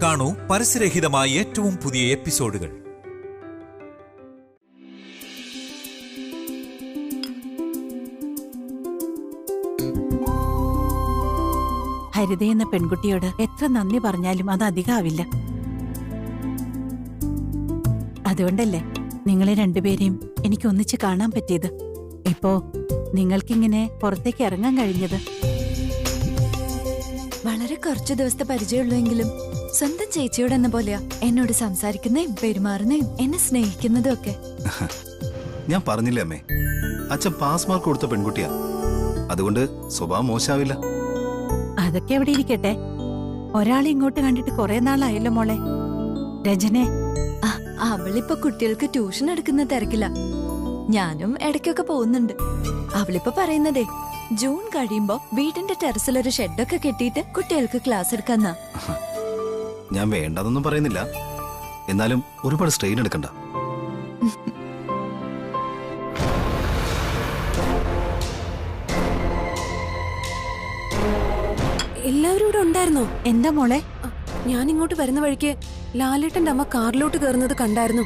കാണൂ പരസ്യരഹിതമായ ഏറ്റവും പുതിയ എപ്പിസോഡുകൾ. ഹരിത എന്ന പെൺകുട്ടിയോട് എത്ര നന്ദി പറഞ്ഞാലും അത് അധികമാവില്ല. അതുകൊണ്ടല്ലേ നിങ്ങളെ രണ്ടുപേരെയും എനിക്ക് ഒന്നിച്ച് കാണാൻ പറ്റിയത്. ഇപ്പോ നിങ്ങൾക്കിങ്ങനെ പുറത്തേക്ക് ഇറങ്ങാൻ കഴിഞ്ഞത്. വളരെ കുറച്ചു ദിവസത്തെ പരിചയമുള്ളെങ്കിലും സ്വന്തം ചേച്ചിയോട് എന്ന പോലെയാ എന്നോട് സംസാരിക്കുന്നതും പെരുമാറുന്നതും എന്നെ സ്നേഹിക്കുന്നതും ഒക്കെ. ഞാൻ പറഞ്ഞില്ലേ അമ്മേ, അച്ഛൻ പാസ് മാർക്ക് കൊടുത്ത പെൺകുട്ടിയാ. അതുകൊണ്ട് സ്വഭാവം മോശാവില്ല. അതൊക്കെ എവിടെ ഇരിക്കട്ടെ, ഒരാളെ ഇങ്ങോട്ട് കണ്ടിട്ട് കുറെ നാളായല്ലോ മോളെ. രജനെ, അവളിപ്പോ കുട്ടികൾക്ക് ട്യൂഷൻ എടുക്കുന്ന തിരക്കില്ല. ഞാനും ഇടയ്ക്കൊക്കെ പോകുന്നുണ്ട്. അവളിപ്പോ പറയുന്നതേ ജൂൺ കഴിയുമ്പോ വീടിന്റെ ടെറസിലൊരു ഷെഡൊക്കെ കെട്ടിയിട്ട് കുട്ടികൾക്ക് ക്ലാസ് എടുക്കാന്നാ. ഞാൻ വേണ്ടതൊന്നും പറയുന്നില്ല, എന്നാലും ഒരുപാട് സ്ട്രെയിൻ എടുക്കണ്ട. എല്ലാവരും ഇവിടെ ഉണ്ടായിരുന്നോ? എന്താ മോളെ? ഞാൻ ഇങ്ങോട്ട് വരുന്ന വഴിക്ക് ലാലേട്ടന്റെ അമ്മ കാറിലോട്ട് കയറുന്നത് കണ്ടായിരുന്നു.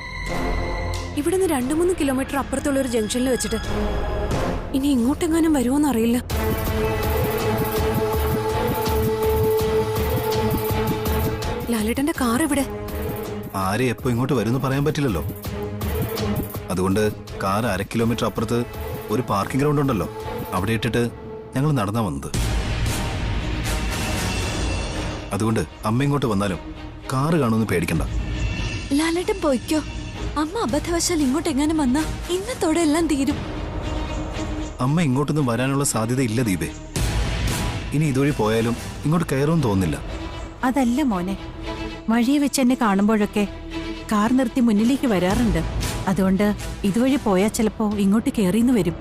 ഇവിടുന്ന് 2-3 കിലോമീറ്റർ അപ്പുറത്തുള്ള ഒരു ജംഗ്ഷനിൽ വെച്ചിട്ട്. ഇനി ഇങ്ങോട്ടെങ്ങാനും വരുമോന്ന് അറിയില്ല. ലാലേട്ടന്റെ കാർ എവിടെ? ആരെ എപ്പോ ഇങ്ങോട്ട് വരുമെന്ന് പറയാൻ പറ്റില്ലല്ലോ. അതുകൊണ്ട് കാർ 1/2 കിലോമീറ്റർ അപ്പുറത്ത് ഒരു പാർക്കിംഗ് ഗ്രൗണ്ട് ഉണ്ടല്ലോ, അവിടെ ഇട്ടിട്ട് ഞങ്ങൾ നടന്നാ വന്നത്. അതുകൊണ്ട് അമ്മ ഇങ്ങോട്ട് വന്നാലും കാറ് കാണുമെന്ന് പേടിക്കണ്ട. ലാലേട്ടൻ പോയിക്കോ. അമ്മ അബദ്ധവശാൽ ഇങ്ങോട്ട് എങ്ങാനും വന്നാ ഇന്നത്തോടെ എല്ലാം തീരും. അമ്മ ഇങ്ങോട്ടൊന്നും വരാനുള്ള സാധ്യത ഇല്ല ദീപേ. ഇനി ഇതുവഴി പോയാലും ഇങ്ങോട്ട് കയറുമെന്ന് തോന്നുന്നില്ല. അതല്ല മോനെ, വഴിയെ വെച്ച് എന്നെ കാണുമ്പോഴൊക്കെ കാർ നിർത്തി മുന്നിലേക്ക് വരാറുണ്ട്. അതുകൊണ്ട് ഇതുവഴി പോയാൽ ചിലപ്പോ ഇങ്ങോട്ട് കയറിന്ന് വരും.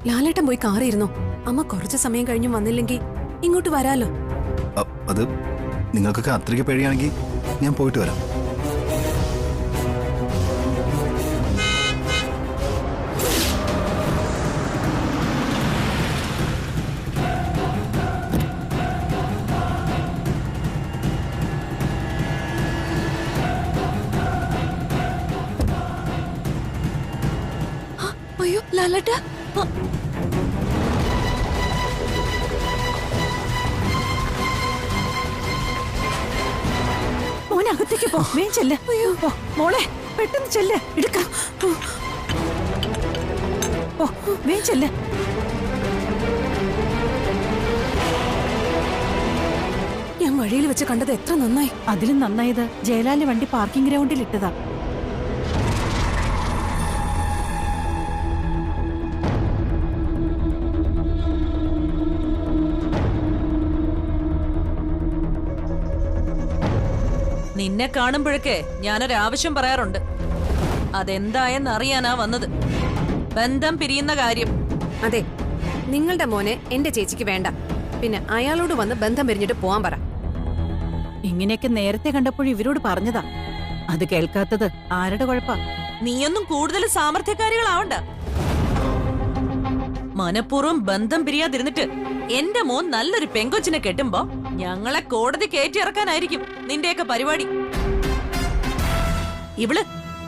ലാലേട്ടൻ പോയി കാറിയിരുന്നോ? അമ്മ കുറച്ച് സമയം കഴിഞ്ഞും വന്നില്ലെങ്കിൽ ഇങ്ങോട്ട് വരാലോ. അത് നിങ്ങൾക്കൊക്കെ അത്രയ്ക്ക് പേടിയാണെങ്കിൽ ഞാൻ പോയിട്ട് വരാം. അയ്യോ ലാലേട്ട, മോനെ അകത്തേക്ക് പോ, വേഗം ചെല്ല്. അയ്യോ മോളെ, പെട്ടെന്ന് ചെല്ല്, എടുക്കാം. വേഗം ചെല്ല്. ഞാൻ വഴിയിൽ വെച്ച് കണ്ടത് എത്ര നന്നായി. അതിലും നന്നായത് ജയലാലിന്റെ വണ്ടി പാർക്കിംഗ് ഗ്രൗണ്ടിൽ ഇട്ടതാ. നിന്നെ കാണുമ്പോഴൊക്കെ ഞാനൊരാവശ്യം പറയാറുണ്ട്. അതെന്തായെന്ന് അറിയാനാ വന്നത്. ബന്ധം പിരിയുന്ന കാര്യം. അതെ, നിങ്ങളുടെ മോനെ എന്റെ ചേച്ചിക്ക് വേണ്ട. പിന്നെ അയാളോട് വന്ന് ബന്ധം പിരിഞ്ഞിട്ട് പോവാൻ പറ. ഇങ്ങനെയൊക്കെ നേരത്തെ കണ്ടപ്പോൾ ഇവരോട് പറഞ്ഞതാ. അത് കേൾക്കാത്തത് ആരുടെ കുഴപ്പാ? നീയൊന്നും കൂടുതൽ സാമർത്ഥ്യക്കാരികളാവണ്ട. മനഃപൂർവ്വം ബന്ധം പിരിയാതിരുന്നിട്ട് എന്റെ മോൻ നല്ലൊരു പെങ്കൊച്ചിനെ കെട്ടുമ്പോ ഞങ്ങളെ കോടതി കയറ്റി ഇറക്കാനായിരിക്കും നിന്റെയൊക്കെ പരിപാടി. ഇവള്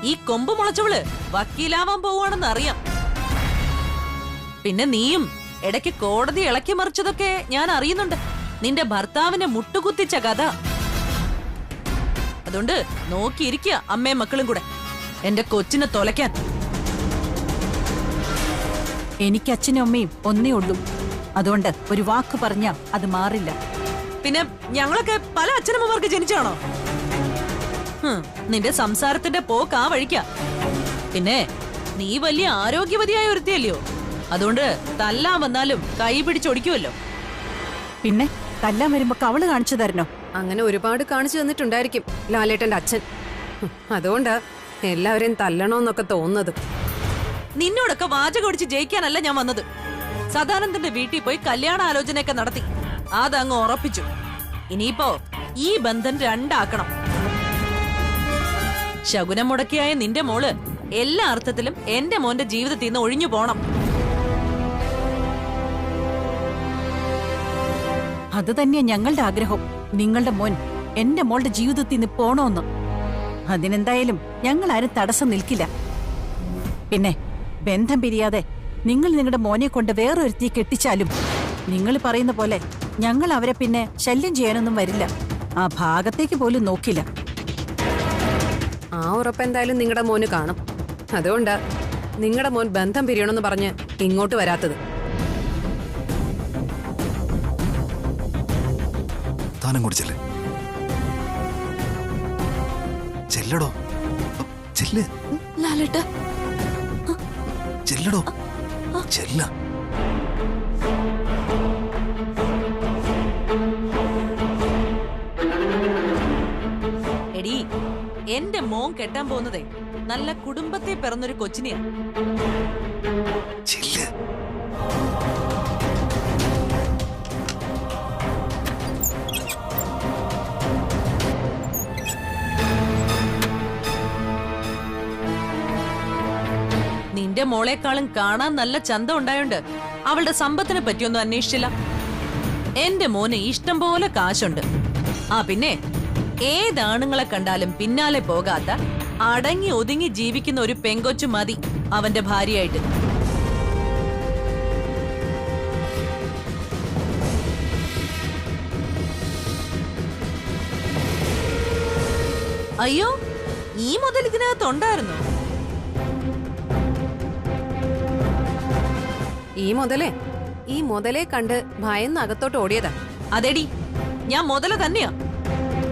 ഈ കൊമ്പ് മുളച്ചവള് വക്കീലാവാൻ പോവാണെന്ന് അറിയാം. പിന്നെ നീയും ഇടയ്ക്ക് കോടതി ഇളക്കി മറിച്ചതൊക്കെ ഞാൻ അറിയുന്നുണ്ട്. നിന്റെ ഭർത്താവിനെ മുട്ടുകുത്തിച്ച കഥ. അതുകൊണ്ട് നോക്കിയിരിക്കുക അമ്മയും മക്കളും കൂടെ എന്റെ കൊച്ചിനെ തൊലയ്ക്കാൻ. എനിക്ക് അച്ഛനും അമ്മയും ഒന്നേ ഉള്ളൂ. അതുകൊണ്ട് ഒരു വാക്ക് പറഞ്ഞാ അത് മാറില്ല. പിന്നെ ഞങ്ങളൊക്കെ പല അച്ഛനമ്മമാർക്ക് ജനിച്ചാണോ? നിന്റെ സംസാരത്തിന്റെ പോക്ക് ആ വഴിക്കാ. പിന്നെ നീ വലിയ ആരോഗ്യവതിയായ ഒരുത്തിയല്ലയോ. അതുകൊണ്ട് തല്ലാൻ വന്നാലും കൈ പിടിച്ചൊടിക്കുമല്ലോ. പിന്നെ തല്ലാൻ വരുമ്പോ കവള് കാണിച്ചു തരണോ? അങ്ങനെ ഒരുപാട് കാണിച്ചു തന്നിട്ടുണ്ടായിരിക്കും ലാലേട്ടന്റെ അച്ഛൻ. അതുകൊണ്ടാ എല്ലാവരെയും തല്ലണോന്നൊക്കെ തോന്നുന്നത്. നിന്നോടൊക്കെ വാചകം ഒടിച്ച് ജയിക്കാനല്ല ഞാൻ വന്നത്. സദാനന്ദന്റെ വീട്ടിൽ പോയി കല്യാണ ആലോചനയൊക്കെ നടത്തി അതങ്ങ് ഉറപ്പിച്ചു. ഇനിയിപ്പോ ഈ ബന്ധം രണ്ടാക്കണം. ശകുനം മുടക്കിയായ നിന്റെ മോള് എല്ലാ അർത്ഥത്തിലും എന്റെ മോന്റെ ജീവിതത്തിൽ നിന്ന് ഒഴിഞ്ഞു പോണം. അത് തന്നെയാ ഞങ്ങളുടെ ആഗ്രഹം. നിങ്ങളുടെ മോൻ എന്റെ മോളുടെ ജീവിതത്തിൽ നിന്ന് പോണോന്ന്. അതിനെന്തായാലും ഞങ്ങൾ ആരും തടസ്സം നിൽക്കില്ല. പിന്നെ ബന്ധം പിരിയാതെ നിങ്ങൾ നിങ്ങളുടെ മോനെ കൊണ്ട് വേറൊരുത്തി കെട്ടിച്ചാലും നിങ്ങൾ പറയുന്ന പോലെ ഞങ്ങൾ അവരെ പിന്നെ ശല്യം ചെയ്യാനൊന്നും വരില്ല. ആ ഭാഗത്തേക്ക് പോലും നോക്കില്ല. ആ ഉറപ്പ് എന്തായാലും നിങ്ങളുടെ മോന് കാണും. അതുകൊണ്ടാ നിങ്ങളുടെ മോൻ ബന്ധം പിരിയണമെന്ന് പറഞ്ഞ് ഇങ്ങോട്ട് വരാത്തത്. താനം കൂടി ചെല്ല്. ചെല്ലടോ, ചെല്ല്. ലാലേട്ട, ചെല്ലടോ, ചെല്ല. എടീ, എന്റെ മോൻ കെട്ടാൻ പോകുന്നതേ നല്ല കുടുംബത്തെ പിറന്നൊരു കൊച്ചിനെയാ. ചെല്ല്. നിന്റെ മോളെക്കാളും കാണാൻ നല്ല ചന്തം ഉണ്ടായോണ്ട് അവളുടെ സമ്പത്തിനെ പറ്റിയൊന്നും അന്വേഷിച്ചില്ല. എന്റെ മോന് ഇഷ്ടം പോലെ കാശുണ്ട്. ആ പിന്നെ ഏതാണുങ്ങളെ കണ്ടാലും പിന്നാലെ പോകാത്ത അടങ്ങി ഒതുങ്ങി ജീവിക്കുന്ന ഒരു പെങ്കൊച്ചു മതി അവന്റെ ഭാര്യയായിട്ട്. അയ്യോ, ഈ മുതൽ ഇതിനകത്തുണ്ടായിരുന്നു. ഈ മുതലേ കണ്ട് ഭയന്ന് അകത്തോട്ട് ഓടിയതാ. അതെടി, ഞാൻ മുതല തന്നെയാ.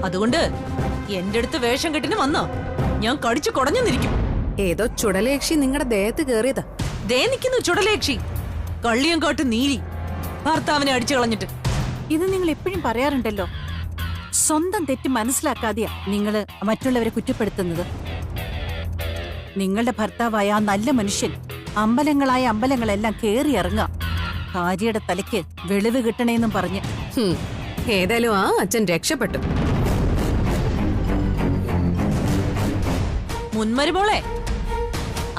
അതുകൊണ്ട് എന്റെ അടുത്ത് വേഷം കെട്ടിന് വന്നോ ഞാൻ കടിച്ചു കുടഞ്ഞെന്നിരിക്കും. ഏതോ ചുടലേക്ഷി നിങ്ങളുടെ ദേഹത്ത് കേറിയതാ. ദേ നിൽക്കുന്നു ചുടലേക്ഷി, കള്ളിയം കാട്ട് നീലി, ഭർത്താവിനെ അടിച്ചു കളഞ്ഞിട്ട്. ഇത് നിങ്ങൾ എപ്പോഴും പറയാറുണ്ടല്ലോ. സ്വന്തം തെറ്റ് മനസ്സിലാക്കാതെയാ നിങ്ങള് മറ്റുള്ളവരെ കുറ്റപ്പെടുത്തുന്നത്. നിങ്ങളുടെ ഭർത്താവായ ആ നല്ല മനുഷ്യൻ അമ്പലങ്ങളായ അമ്പലങ്ങളെല്ലാം കേറി ഇറങ്ങുക, ഭാര്യയുടെ തലയ്ക്ക് വെളിവ് കിട്ടണേന്നും പറഞ്ഞ്. ഏതായാലും ആ അച്ഛൻ രക്ഷപ്പെട്ടു. മുൻമരുമോളെ,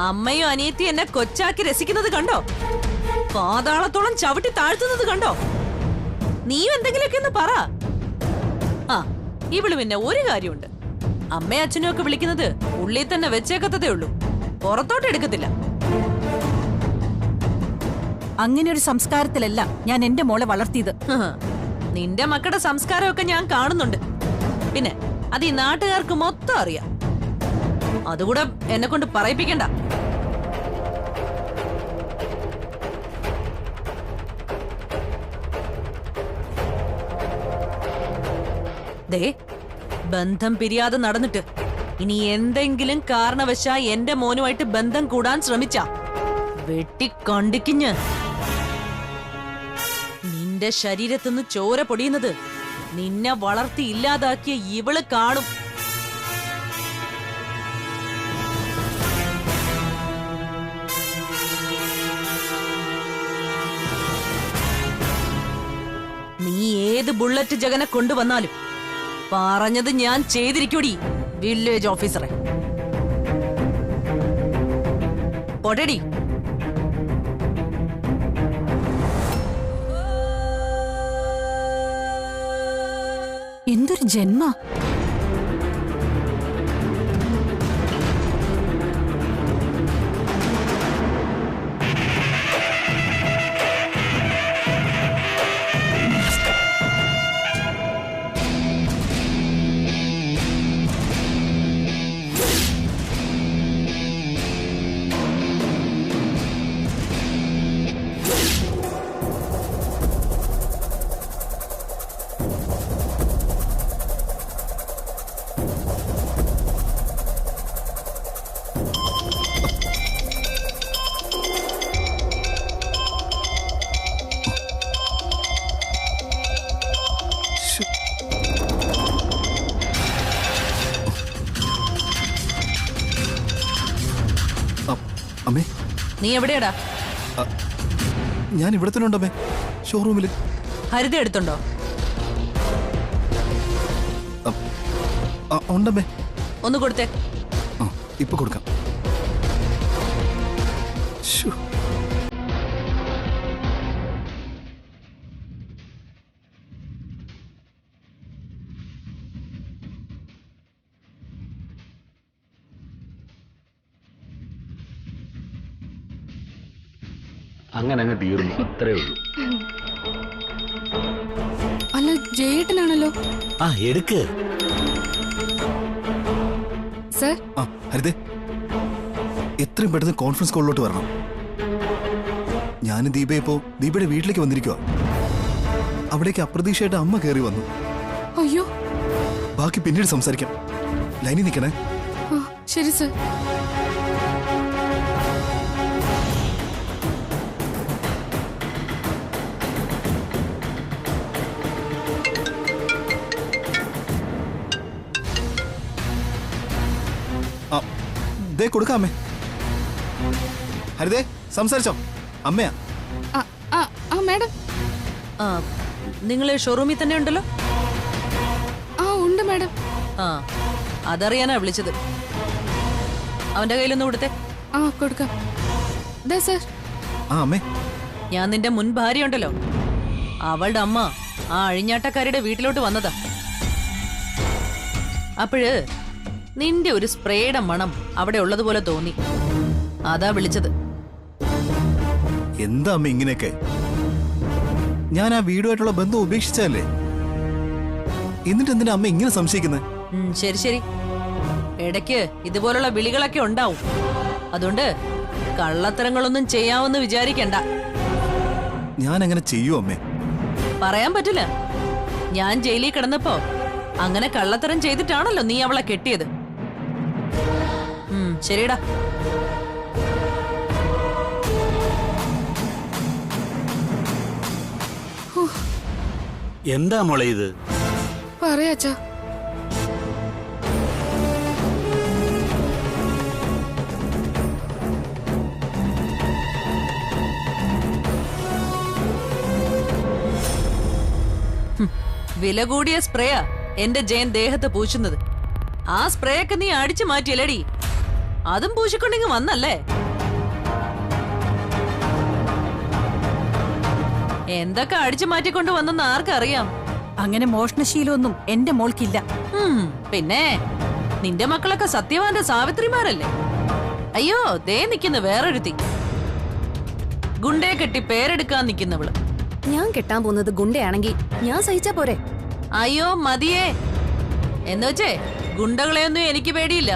അമ്മയും അനിയത്തിയും എന്നെ കൊച്ചാക്കി രസിക്കുന്നത് കണ്ടോ? പാതാളത്തോളം ചവിട്ടി താഴ്ത്തുന്നത് കണ്ടോ? നീയും എന്തെങ്കിലുമൊക്കെ ഒന്ന് പറ. ആ, ഇവള് പിന്നെ ഒരു കാര്യമുണ്ട്, അമ്മയും അച്ഛനും ഒക്കെ വിളിക്കുന്നത് ഉള്ളിൽ തന്നെ വെച്ചേക്കത്തതേ ഉള്ളൂ, പുറത്തോട്ട് എടുക്കത്തില്ല. അങ്ങനെ ഒരു സംസ്കാരത്തിലല്ല ഞാൻ എന്റെ മോളെ വളർത്തിയത്. നിന്റെ മക്കളുടെ സംസ്കാരമൊക്കെ ഞാൻ കാണുന്നുണ്ട്. പിന്നെ അത് ഈ നാട്ടുകാർക്ക് മൊത്തം അറിയാം. അതുകൂടെ എന്നെ കൊണ്ട് പറയിപ്പിക്കണ്ട. ദേ, ബന്ധം പിരിയാതെ നടന്നിട്ട് ഇനി എന്തെങ്കിലും കാരണവശാ എന്റെ മോനുമായിട്ട് ബന്ധം കൂടാൻ ശ്രമിച്ചാ വെട്ടിക്കണ്ടിക്കിഞ്ഞ് നിന്റെ ശരീരത്തുനിന്ന് ചോര പൊടിയുന്നത് നിന്നെ വളർത്തി ഇല്ലാതാക്കിയ ഇവള് കാണും. നീ ഏത് ബുള്ളറ്റ് ജഗനെ കൊണ്ടുവന്നാലും പറഞ്ഞത് ഞാൻ ചെയ്തിരിക്കൂടി, വില്ലേജ് ഓഫീസറെ. പൊടടി. എന്തൊരു ജന്മ. അമ്മേ, നീ എവിടെയാടാ? ഞാൻ ഇവിടെ തന്നെ ഉണ്ടമ്മേ, ഷോറൂമില്. ഹരിത എടുത്തുണ്ടോ? ഉണ്ടമ്മേ. ഒന്ന് കൊടുത്തേ. ഇപ്പൊ കൊടുക്കാം. അങ്ങനെ അങ്ങ് തീർന്നു, അത്രേ ഉള്ളൂ. അല്ല ജയേട്ടനാണല്ലോ. ആ എടുക്ക്. സർ, ആ ഹരിതേ, എത്രയും പെട്ടെന്ന് കോൺഫറൻസ് കോളിലോട്ട് വരണം. ഞാനും ദീപ ഇപ്പോ ദീപയുടെ വീട്ടിലേക്ക് വന്നിരിക്കുക. അവിടേക്ക് അപ്രതീക്ഷയായിട്ട് അമ്മ കയറി വന്നു. അയ്യോ. ബാക്കി പിന്നീട് സംസാരിക്കാം. ലൈനിൽ നിൽക്കണേ. ആ, ശരി സർ. ആ ദേ കൊടുക്കാമേ. ഹരിതേ സംസാരിച്ചോ? അമ്മയാ. മാഡം. ആ നിങ്ങൾ ഷോറൂമിൽ തന്നെ ഉണ്ടല്ലോ? ആ ഉണ്ട് മാഡം. ആ അതറിയാനാ വിളിച്ചത്. അവന്റെ കയ്യിലൊന്ന് കൊടുത്തേ. ആ കൊടുക്കാം. ദേ സർ. ആ അമ്മേ. ഞാൻ നിന്റെ മുൻ ഭാര്യ ഉണ്ടല്ലോ, അവളുടെ അമ്മ ആ അഴിഞ്ഞാട്ടക്കാരുടെ വീട്ടിലോട്ട് വന്നതാ. അപ്പോഴ് നിന്റെ ഒരു സ്പ്രേയുടെ മണം അവിടെ ഉള്ളതുപോലെ തോന്നി, അതാ വിളിച്ചത്. എന്താ അമ്മ ഇങ്ങനെയൊക്കെ? ഞാൻ ആ വീടുമായിട്ടുള്ള ബന്ധം ഉപേക്ഷിച്ചല്ലേ? എന്നിട്ട് എന്തിനാ അമ്മ ഇങ്ങനെ സംശയിക്കുന്നത്? ശരി ശരി, ഇടയ്ക്ക് ഇതുപോലുള്ള വിളികളൊക്കെ ഉണ്ടാവും. അതുകൊണ്ട് കള്ളത്തരങ്ങളൊന്നും ചെയ്യാമെന്ന് വിചാരിക്കണ്ട. ഞാൻ അങ്ങനെ ചെയ്യൂ അമ്മേ? പറയാൻ പറ്റില്ല. ഞാൻ ജയിലിൽ കിടന്നപ്പോ അങ്ങനെ കള്ളത്തരം ചെയ്തിട്ടാണല്ലോ നീ അവളെ കെട്ടിയത്. ശരിടാ. എന്താ മോളെ ഇത്? പറയാച്ചാ. വില കൂടിയ സ്പ്രേയാ എന്റെ ജയൻ ദേഹത്ത് പൂശുന്നത്. ആ സ്പ്രേ ഒക്കെ നീ അടിച്ചു മാറ്റിയല്ലേടി? അതും പൂശിക്കൊണ്ടെങ്കിൽ വന്നല്ലേ? എന്തൊക്കെ അടിച്ചു മാറ്റിക്കൊണ്ട് വന്നെന്ന് ആർക്കറിയാം? അങ്ങനെ മോഷണശീലമൊന്നും എന്റെ മോൾക്കില്ല. പിന്നെ നിന്റെ മക്കളൊക്കെ സത്യവാന്റെ സാവിത്രിമാരല്ലേ? അയ്യോ ദേ നിൽക്കുന്നു വേറൊരുത്തി, ഗുണ്ടയെ കെട്ടി പേരെടുക്കാൻ നിൽക്കുന്നവള്. ഞാൻ കെട്ടാൻ പോകുന്നത് ഗുണ്ടയാണെങ്കിൽ ഞാൻ സഹിച്ചാ പോരെ? അയ്യോ മതിയേ. എന്നുവെച്ചേ ഗുണ്ടകളെയൊന്നും എനിക്ക് പേടിയില്ല,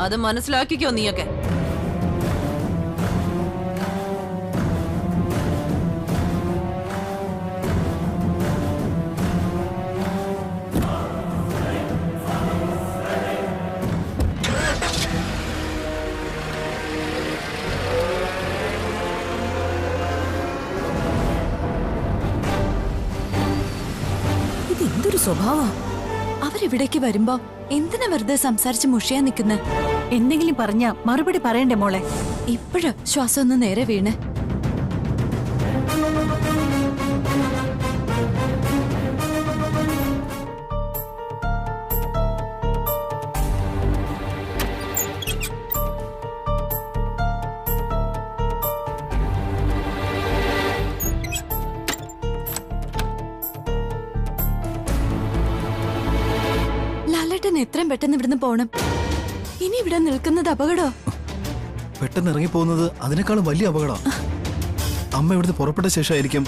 അത് മനസ്സിലാക്കിക്കോ നീയൊക്കെ. ഇതെന്തൊരു സ്വഭാവം! അവരിവിടേക്ക് വരുമ്പോ എന്തിനാ വെറുതെ സംസാരിച്ച് മുഷിയാൻ നിൽക്കുന്നെ? എന്തെങ്കിലും പറഞ്ഞാ മറുപടി പറയണ്ടേ മോളെ? ഇപ്പോഴ് ശ്വാസം ഒന്ന് നേരെ വീണ്. ലാലേട്ടൻ എത്രയും പെട്ടെന്ന് ഇവിടുന്ന് പോണം. ഇനി ഇവിടെ നിൽക്കുന്നത് അപകടോ? പെട്ടെന്ന് ഇറങ്ങിപ്പോകുന്നത് അതിനേക്കാളും വലിയ അപകടം. അമ്മ ഇവിടുന്ന് പുറപ്പെട്ട ശേഷമായിരിക്കും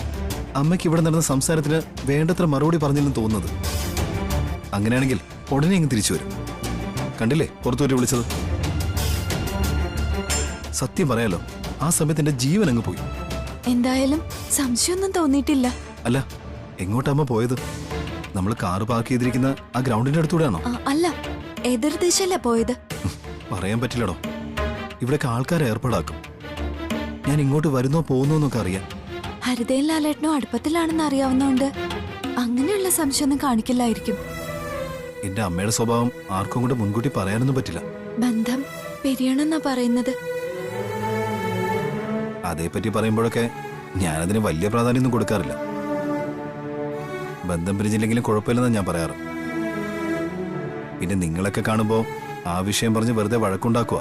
അമ്മയ്ക്ക് ഇവിടെ നടന്ന സംസാരത്തിന് വേണ്ടത്ര മറുപടി പറഞ്ഞില്ലെന്ന് തോന്നുന്നത്. അങ്ങനെയാണെങ്കിൽ ഉടനെ അങ്ങ് തിരിച്ചു വരും. കണ്ടില്ലേ പുറത്തുവരെ വിളിച്ചത്? സത്യം പറയാലോ, ആ സമയത്ത് എന്റെ ജീവൻ അങ്ങ് പോയി. എന്തായാലും സംശയമൊന്നും തോന്നിയിട്ടില്ല. അല്ല, എങ്ങോട്ടാ അമ്മ പോയത്? നമ്മൾ കാറ് പാർക്ക് ചെയ്തിരിക്കുന്ന ആ ഗ്രൗണ്ടിന്റെ അടുത്തൂടെയാണോ? അല്ല, എതിർദിശയല്ല പോയത്. പറയാൻ പറ്റില്ലടോ, ഇവിടേക്ക് ആൾക്കാരെ ഏർപ്പാടാക്കും. ഞാൻ ഇങ്ങോട്ട് വരുന്നോ പോകുന്നോ എന്നൊക്കെ അറിയാം. ഹരിതയും ലാലേട്ടനോ അടുപ്പത്തിലാണെന്ന് അറിയാവുന്നോണ്ട് അങ്ങനെയുള്ള സംശയമൊന്നും കാണിക്കില്ലായിരിക്കും. എന്റെ അമ്മയുടെ സ്വഭാവം ആർക്കും കൂടെ മുൻകൂട്ടി പറയാനൊന്നും പറ്റില്ല. ബന്ധം പിരിയണമെന്നാ പറയുന്നത്. അതേപ്പറ്റി പറയുമ്പോഴൊക്കെ ഞാനതിന് വലിയ പ്രാധാന്യമൊന്നും കൊടുക്കാറില്ല. ബന്ധം പിരിഞ്ഞില്ലെങ്കിലും കുഴപ്പമില്ലെന്നാണ് ഞാൻ പറയാറ്. പിന്നെ നിങ്ങളൊക്കെ കാണുമ്പോൾ ആ വിഷയം പറഞ്ഞ് വെറുതെ വഴക്കുണ്ടാക്കുക.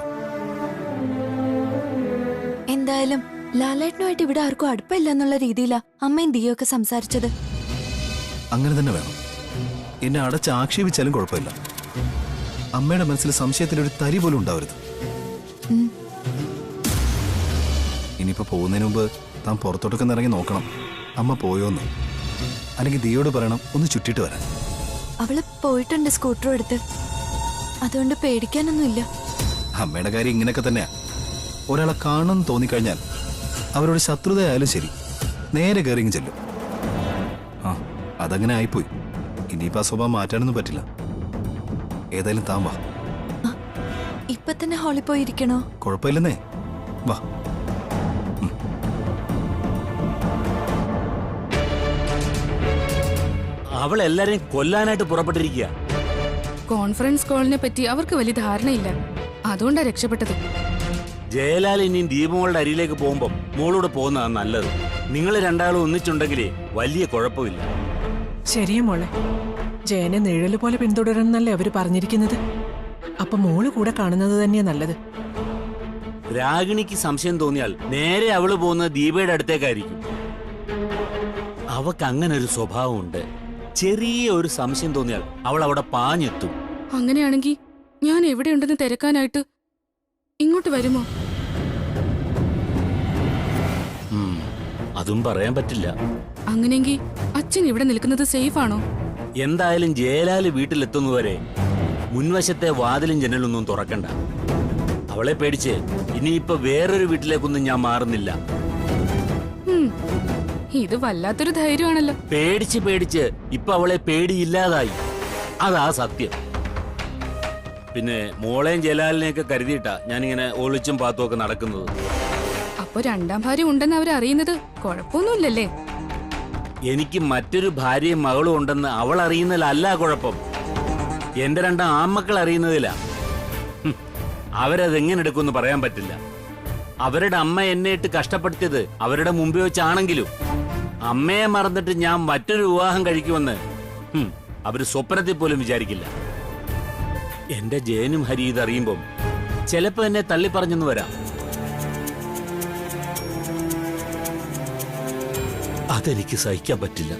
എന്തായാലും ലാലേട്ടനുമായിട്ട് ഇവിടെ ആർക്കും അടുപ്പമില്ല എന്നുള്ള രീതിയിലാ അമ്മയും ദിയൊക്കെ സംസാരിച്ചത്. അങ്ങനെ തന്നെ വേണം. എന്നെ അടച്ച് ആക്ഷേപിച്ചാലും കുഴപ്പമില്ല. അമ്മയുടെ മനസ്സിൽ സംശയത്തിലൊരു തരി പോലും ഉണ്ടാവരുത്. ഇനിയിപ്പോ പോകുന്നതിന് മുമ്പ് താൻ പുറത്തോട്ടൊക്കെ ഇറങ്ങി നോക്കണം അമ്മ പോയോന്ന്. അല്ലെങ്കിൽ ദിയോട് പറയണം ഒന്ന് ചുറ്റിട്ട് വരാൻ. അവള് പോയിട്ടുണ്ട് സ്കൂട്ടർ എടുത്ത്. അതുകൊണ്ട് പേടിക്കാനൊന്നുമില്ല. അമ്മയുടെ കാര്യം ഇങ്ങനെയൊക്കെ തന്നെയാ. ഒരാളെ കാണണമെന്ന് തോന്നിക്കഴിഞ്ഞാൽ അവരോട് ശത്രുതയായാലും ശരി നേരെ കയറിങ്ങി ചെല്ലും. ആ അതങ്ങനെ ആയിപ്പോയി. ഇനിയിപ്പോൾ ആ സ്വഭാവം മാറ്റാനൊന്നും പറ്റില്ല. ഏതായാലും താൻ വാ. ഇപ്പൊ തന്നെ ഹാളിൽ പോയിരിക്കണോ? കുഴപ്പമില്ലെന്നേ, വാ. അവൾ എല്ലാരെയും കൊല്ലാനായിട്ട് പുറപ്പെട്ടിരിക്കുക. കോൺഫറൻസ് കോളിനെ പറ്റി അവർക്ക് വലിയ ധാരണയില്ല, അതുകൊണ്ടാ രക്ഷപ്പെട്ടത്. ജയലാൽ ഇനിയും ദീപമോളുടെ അരിയിലേക്ക് പോകുമ്പോ മോളൂടെ പോകുന്നതാണ് നല്ലത്. നിങ്ങൾ രണ്ടാളും ഒന്നിച്ചുണ്ടെങ്കിലേ വലിയ കുഴപ്പമില്ല. ശരിയാ മോളെ, ജയനെ നിഴല് പോലെ പിന്തുടരുന്നല്ലേ അവര് പറഞ്ഞിരിക്കുന്നത്. അപ്പൊ മോള് കൂടെ കാണുന്നത് തന്നെയാ നല്ലത്. രാഗിണിക്ക് സംശയം തോന്നിയാൽ നേരെ അവള് പോകുന്നത് ദീപയുടെ അടുത്തേക്കായിരിക്കും. അവക്ക് അങ്ങനെ ഒരു സ്വഭാവമുണ്ട്. ചെറിയ ഒരു സംശയം തോന്നിയാൽ അവൾ അവിടെ പാഞ്ഞെത്തും. അങ്ങനെയാണെങ്കിൽ ഞാൻ എവിടെയുണ്ടെന്ന് തിരക്കാനായിട്ട് ഇങ്ങോട്ട് വരുമോ? അതും പറയാൻ പറ്റില്ല. അങ്ങനെയെങ്കിൽ അച്ഛൻ ഇവിടെ നിൽക്കുന്നത് സേഫ് ആണോ? എന്തായാലും ജയലാല് വീട്ടിലെത്തുന്നവരെ മുൻവശത്തെ വാതിലും ജനലൊന്നും തുറക്കണ്ട. അവളെ പേടിച്ച് ഇനിയിപ്പോ വേറൊരു വീട്ടിലേക്കൊന്നും ഞാൻ മാറുന്നില്ല. ഇത് വല്ലാത്തൊരു ധൈര്യമാണല്ലോ. പേടിച്ച് പേടിച്ച് ഇപ്പൊ അവളെ പേടിയില്ലാതായി. അതാ സത്യം. പിന്നെ മോളെയും ജയലാലിനെയൊക്കെ കരുതിയിട്ടാ ഞാനിങ്ങനെ ഒളിച്ചും പാത്തും ഒക്കെ നടക്കുന്നത്. അപ്പൊ രണ്ടാം ഭാര്യ ഉണ്ടെന്ന് അവരറിയുന്നത് കുഴപ്പമൊന്നുമില്ലല്ലേ? എനിക്ക് മറ്റൊരു ഭാര്യയും മകളും ഉണ്ടെന്ന് അവൾ അറിയുന്നതിലല്ല കുഴപ്പം. എന്റെ രണ്ടാം ആൺമക്കൾ അറിയുന്നതിലാ. അവരതെങ്ങനെ എടുക്കുമെന്ന് പറയാൻ പറ്റില്ല. അവരുടെ അമ്മ എന്നെ ഇട്ട് കഷ്ടപ്പെടുത്തിയത് അവരുടെ മുമ്പിൽ വെച്ചാണെങ്കിലും അമ്മയെ മറന്നിട്ട് ഞാൻ മറ്റൊരു വിവാഹം കഴിക്കുമെന്ന് അവര് സ്വപ്നത്തിൽ പോലും വിചാരിക്കില്ല. എന്റെ ജയനും ഹരി ഇതറിയുമ്പം ചിലപ്പോ എന്നെ തള്ളിപ്പറഞ്ഞെന്ന് വരാം. അതെനിക്ക് സഹിക്കാൻ പറ്റില്ല.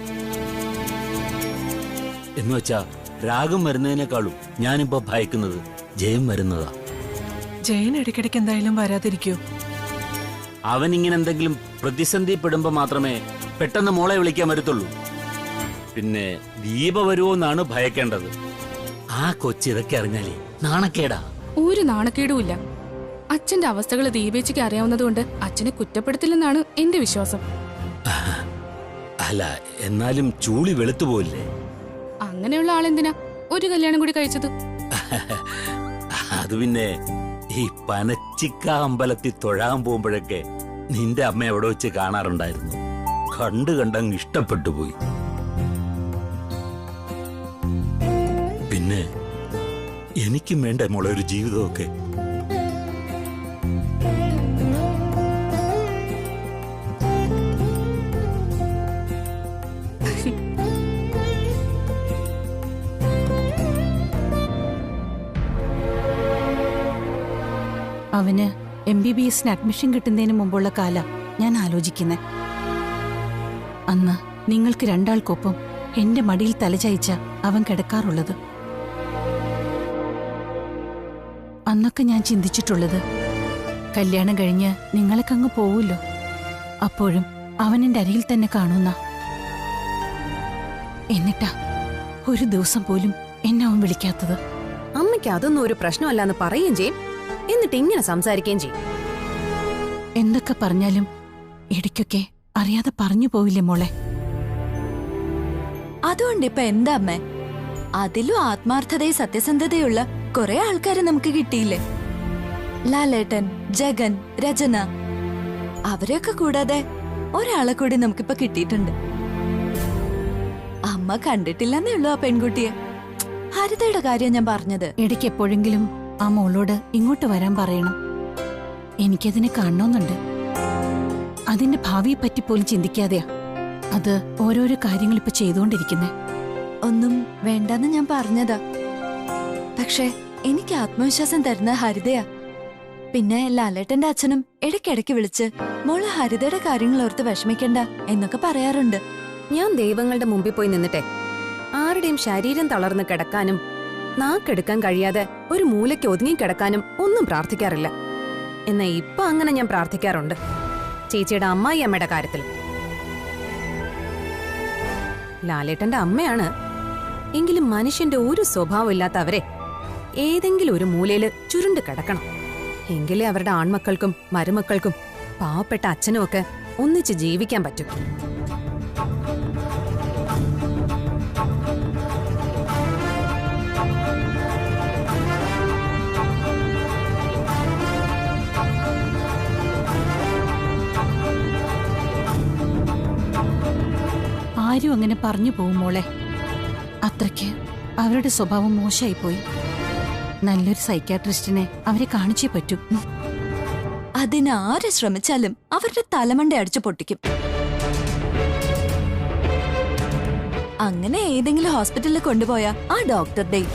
എന്നുവെച്ചാ രാഗം വരുന്നതിനേക്കാളും ഞാനിപ്പോ ഭയക്കുന്നത് ജയം വരുന്നതാ. ജയൻ ഇടയ്ക്കിടയ്ക്ക് എന്തായാലും വരാതിരിക്കൂ. അവൻ ഇങ്ങനെ എന്തെങ്കിലും പ്രതിസന്ധിപ്പെടുമ്പോ മാത്രമേ പെട്ടെന്ന് മോളെ വിളിക്കാൻ വരത്തുള്ളൂ. പിന്നെ ദീപ വരുമോന്നാണ് ഭയക്കേണ്ടത്. ആ കൊച്ചിതൊക്കെ അറിഞ്ഞാലേ നാണക്കേടാ. ഒരു നാണക്കേടുമില്ല. അച്ഛന്റെ അവസ്ഥകൾ ദീപേച്ചിക്ക് അറിയാവുന്നതുകൊണ്ട് അച്ഛനെ കുറ്റപ്പെടുത്തില്ലെന്നാണ് എന്റെ വിശ്വാസം. അല്ല, എന്നാലും ചൂളി വെളുത്തുപോയില്ലേ? അങ്ങനെയുള്ള ആളെന്തിനാ ഒരു കല്യാണം കൂടി കഴിച്ചത്? അത് പിന്നെ ഈ പനച്ചിക്ക അമ്പലത്തിൽ തൊഴാൻ പോകുമ്പോഴൊക്കെ നിന്റെ അമ്മ എവിടെ വെച്ച് കാണാറുണ്ടായിരുന്നു. കണ്ടങ്ങ് ഇഷ്ടപ്പെട്ടു പോയി. പിന്നെ എനിക്കും വേണ്ട മോളെ ഒരു ജീവിതമൊക്കെ. അവന് MBBS അഡ്മിഷൻ കിട്ടുന്നതിന് മുമ്പുള്ള കാല ഞാൻ ആലോചിക്കുന്നെ. അന്ന് നിങ്ങൾക്ക് രണ്ടാൾക്കൊപ്പം എന്റെ മടിയിൽ തലചായ്ച്ച അവൻ കിടക്കാറുള്ളത്. അന്നൊക്കെ ഞാൻ ചിന്തിച്ചിട്ടുള്ളത് കല്യാണം കഴിഞ്ഞ് നിങ്ങളൊക്കെ അങ്ങ് പോവുമല്ലോ, അപ്പോഴും അവൻ എന്റെ അരികിൽ തന്നെ കാണുന്ന. എന്നിട്ടാ ഒരു ദിവസം പോലും എന്നെ അവൻ വിളിക്കാത്തത്. അമ്മയ്ക്ക് അതൊന്നും ഒരു പ്രശ്നമല്ലെന്ന് പറയുകയും ചെയ്യും, എന്നിട്ട് ഇങ്ങനെ സംസാരിക്കുകയും ചെയ്യും. എന്തൊക്കെ പറഞ്ഞാലും ഇടയ്ക്കൊക്കെ അറിയാതെ പറഞ്ഞു പോവില്ലേ മോളെ? അതുകൊണ്ട് ഇപ്പൊ എന്താ അമ്മേ? അതിലും ആത്മാർത്ഥതയും സത്യസന്ധതയുള്ള കുറെ ആൾക്കാരെ നമുക്ക് കിട്ടിയില്ലേ? ലാലേട്ടൻ, ജഗൻ, രചന, അവരെയൊക്കെ കൂടാതെ ഒരാളെ കൂടി നമുക്കിപ്പൊ കിട്ടിയിട്ടുണ്ട്. അമ്മ കണ്ടിട്ടില്ലെന്നേ ഉള്ളൂ ആ പെൺകുട്ടിയെ. ഹരിതയുടെ കാര്യം ഞാൻ പറഞ്ഞത്. ഇടയ്ക്ക് എപ്പോഴെങ്കിലും ആ മോളോട് ഇങ്ങോട്ട് വരാൻ പറയണം. എനിക്കതിനെ കാണണമെന്നുണ്ട്. അതിന്റെ ഭാവിയെ പറ്റി പോലും ചിന്തിക്കാതെയാ അത് ഓരോരോ കാര്യങ്ങൾ ഇപ്പൊ ചെയ്തുകൊണ്ടിരിക്കുന്നേ. ഒന്നും വേണ്ടെന്ന് ഞാൻ പറഞ്ഞതാ. പക്ഷെ എനിക്ക് ആത്മവിശ്വാസം തരുന്ന ഹരിതയാ. പിന്നെ ലാലേട്ടന്റെ അച്ഛനും ഇടയ്ക്കിടയ്ക്ക് വിളിച്ച് മോള് ഹരിതയുടെ കാര്യങ്ങൾ ഓർത്ത് വിഷമിക്കണ്ട എന്നൊക്കെ പറയാറുണ്ട്. ഞാൻ ദൈവങ്ങളുടെ മുമ്പിൽ പോയി നിന്നിട്ടെ ആരുടെയും ശരീരം തളർന്ന് കിടക്കാനും നാക്കെടുക്കാൻ കഴിയാതെ ഒരു മൂലയ്ക്ക് ഒതുങ്ങി കിടക്കാനും ഒന്നും പ്രാർത്ഥിക്കാറില്ല. എന്നാ ഇപ്പൊ അങ്ങനെ ഞാൻ പ്രാർത്ഥിക്കാറുണ്ട്. ചേച്ചിയുടെ അമ്മായി അമ്മയുടെ കാര്യത്തിൽ. ലാലേട്ടന്റെ അമ്മയാണ് എങ്കിലും മനുഷ്യന്റെ ഒരു സ്വഭാവം ഇല്ലാത്തവരെ ഏതെങ്കിലും ഒരു മൂലയില് ചുരുണ്ട് കിടക്കണം. എങ്കിലേ അവരുടെ ആൺമക്കൾക്കും മരുമക്കൾക്കും പാവപ്പെട്ട അച്ഛനും ഒക്കെ ഒന്നിച്ച് ജീവിക്കാൻ പറ്റും. ആരും അങ്ങനെ പറഞ്ഞു പോകും മോളെ. അത്രയ്ക്ക് അവരുടെ സ്വഭാവം മോശമായി പോയി. നല്ലൊരു സൈക്യാട്രിസ്റ്റിനെ അവരെ കാണിച്ചേ പറ്റൂ. അതിനാര് ശ്രമിച്ചാലും അവരുടെ തലമണ്ട അടിച്ചു പൊട്ടിക്കും. അങ്ങനെ ഏതെങ്കിലും ഹോസ്പിറ്റലിൽ കൊണ്ടുപോയാ ആ ഡോക്ടറുടെ